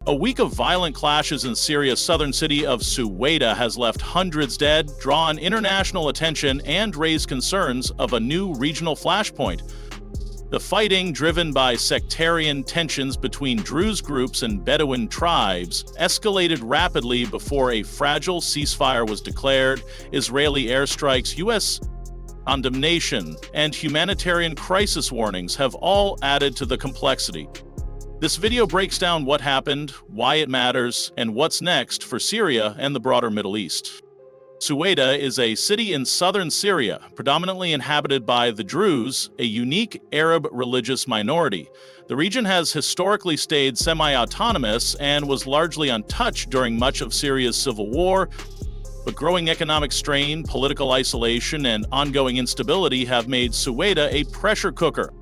A week of violent clashes in Syria's southern city of Suwayda has left hundreds dead, drawn international attention, and raised concerns of a new regional flashpoint. The fighting, driven by sectarian tensions between Druze groups and Bedouin tribes, escalated rapidly before a fragile ceasefire was declared. Israeli airstrikes, U.S. condemnation, and humanitarian crisis warnings have all added to the complexity. This video breaks down what happened, why it matters, and what's next for Syria and the broader Middle East. Suwayda is a city in southern Syria, predominantly inhabited by the Druze, a unique Arab religious minority. The region has historically stayed semi-autonomous and was largely untouched during much of Syria's civil war, but growing economic strain, political isolation, and ongoing instability have made Suwayda a pressure cooker.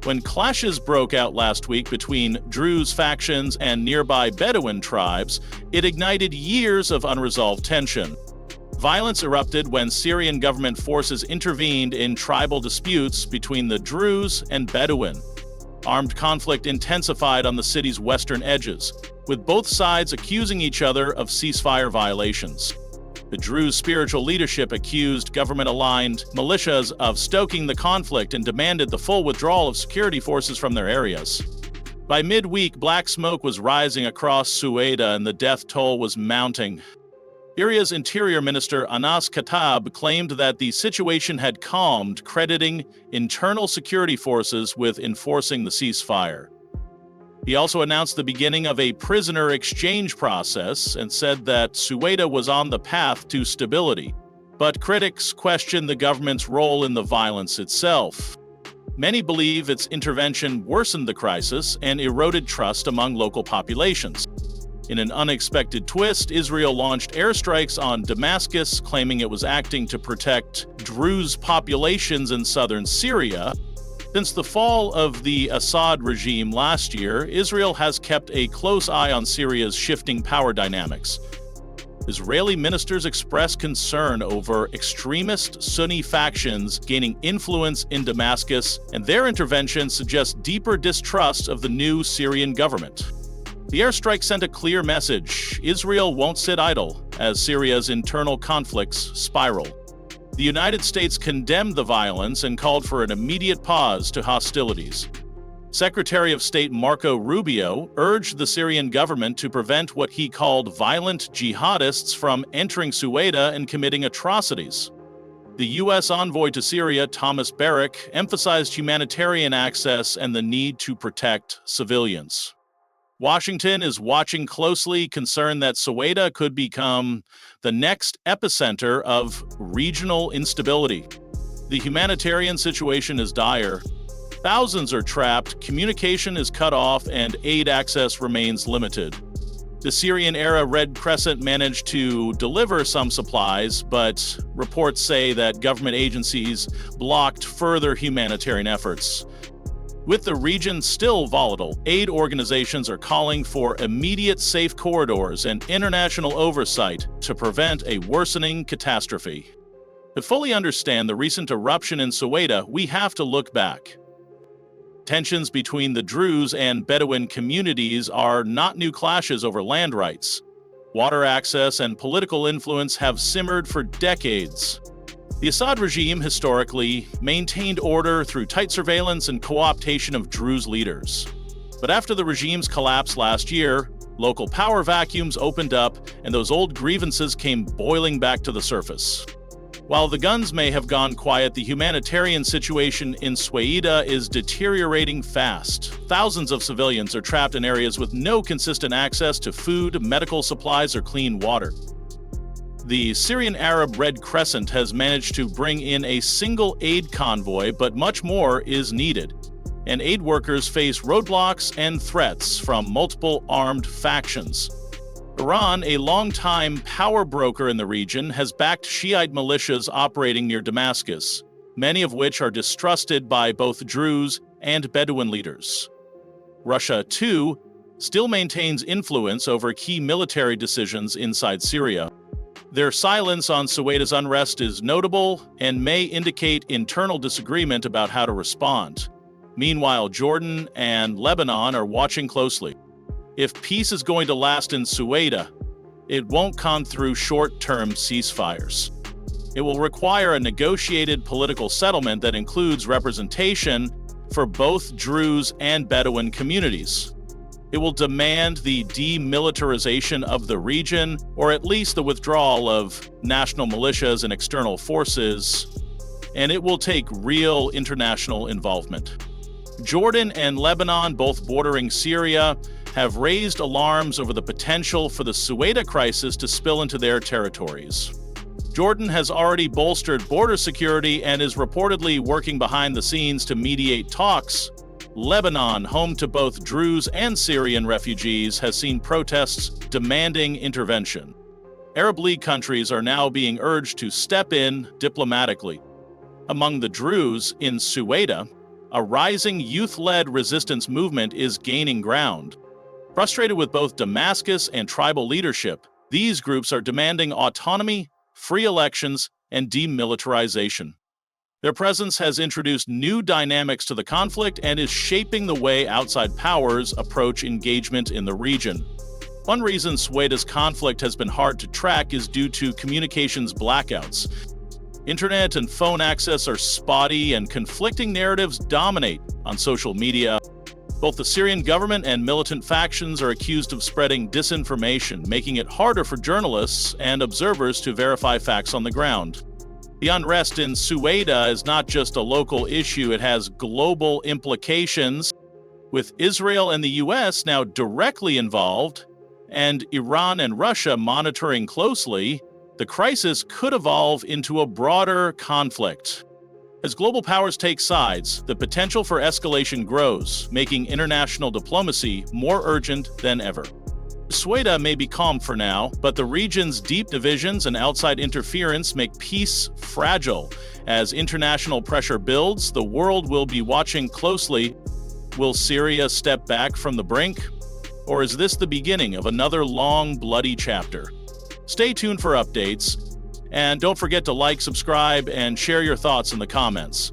When clashes broke out last week between Druze factions and nearby Bedouin tribes, it ignited years of unresolved tension. Violence erupted when Syrian government forces intervened in tribal disputes between the Druze and Bedouin. Armed conflict intensified on the city's western edges, with both sides accusing each other of ceasefire violations. The Druze spiritual leadership accused government-aligned militias of stoking the conflict and demanded the full withdrawal of security forces from their areas. By midweek, black smoke was rising across Suwayda and the death toll was mounting. Syria's Interior Minister Anas Khattab claimed that the situation had calmed, crediting internal security forces with enforcing the ceasefire. He also announced the beginning of a prisoner exchange process and said that Suwayda was on the path to stability. But critics question the government's role in the violence itself. Many believe its intervention worsened the crisis and eroded trust among local populations. In an unexpected twist, Israel launched airstrikes on Damascus, claiming it was acting to protect Druze populations in southern Syria. Since the fall of the Assad regime last year, Israel has kept a close eye on Syria's shifting power dynamics. Israeli ministers expressed concern over extremist Sunni factions gaining influence in Damascus, and their intervention suggests deeper distrust of the new Syrian government. The airstrike sent a clear message: Israel won't sit idle as Syria's internal conflicts spiral. The United States condemned the violence and called for an immediate pause to hostilities. Secretary of State Marco Rubio urged the Syrian government to prevent what he called violent jihadists from entering Suwayda and committing atrocities. The U.S. envoy to Syria, Thomas Barrack, emphasized humanitarian access and the need to protect civilians. Washington is watching closely, concerned that Suwayda could become the next epicenter of regional instability. The humanitarian situation is dire. Thousands are trapped, communication is cut off, and aid access remains limited. The Syrian-era Red Crescent managed to deliver some supplies, but reports say that government agencies blocked further humanitarian efforts. With the region still volatile, aid organizations are calling for immediate safe corridors and international oversight to prevent a worsening catastrophe. To fully understand the recent eruption in Suwayda, we have to look back. Tensions between the Druze and Bedouin communities are not new clashes over land rights. Water access and political influence have simmered for decades. The Assad regime historically maintained order through tight surveillance and co-optation of Druze leaders. But after the regime's collapse last year, local power vacuums opened up and those old grievances came boiling back to the surface. While the guns may have gone quiet, the humanitarian situation in Suwayda is deteriorating fast. Thousands of civilians are trapped in areas with no consistent access to food, medical supplies, or clean water. The Syrian Arab Red Crescent has managed to bring in a single aid convoy, but much more is needed. And aid workers face roadblocks and threats from multiple armed factions. Iran, a longtime power broker in the region, has backed Shiite militias operating near Damascus, many of which are distrusted by both Druze and Bedouin leaders. Russia, too, still maintains influence over key military decisions inside Syria. Their silence on Suwayda's unrest is notable and may indicate internal disagreement about how to respond. Meanwhile, Jordan and Lebanon are watching closely. If peace is going to last in Suwayda, it won't come through short-term ceasefires. It will require a negotiated political settlement that includes representation for both Druze and Bedouin communities. It will demand the demilitarization of the region, or at least the withdrawal of national militias and external forces, and it will take real international involvement. Jordan and Lebanon, both bordering Syria, have raised alarms over the potential for the Suwayda crisis to spill into their territories. Jordan has already bolstered border security and is reportedly working behind the scenes to mediate talks. Lebanon, home to both Druze and Syrian refugees, has seen protests demanding intervention. Arab League countries are now being urged to step in diplomatically. Among the Druze in Suwayda, a rising youth-led resistance movement is gaining ground. Frustrated with both Damascus and tribal leadership, these groups are demanding autonomy, free elections, and demilitarization. Their presence has introduced new dynamics to the conflict and is shaping the way outside powers approach engagement in the region. One reason Suwayda's conflict has been hard to track is due to communications blackouts. Internet and phone access are spotty, and conflicting narratives dominate on social media. Both the Syrian government and militant factions are accused of spreading disinformation, making it harder for journalists and observers to verify facts on the ground. The unrest in Suwayda is not just a local issue, it has global implications. With Israel and the US now directly involved, and Iran and Russia monitoring closely, the crisis could evolve into a broader conflict. As global powers take sides, the potential for escalation grows, making international diplomacy more urgent than ever. Suwayda may be calm for now, but the region's deep divisions and outside interference make peace fragile. As international pressure builds, the world will be watching closely. Will Syria step back from the brink? Or is this the beginning of another long, bloody chapter? Stay tuned for updates, and don't forget to like, subscribe, and share your thoughts in the comments.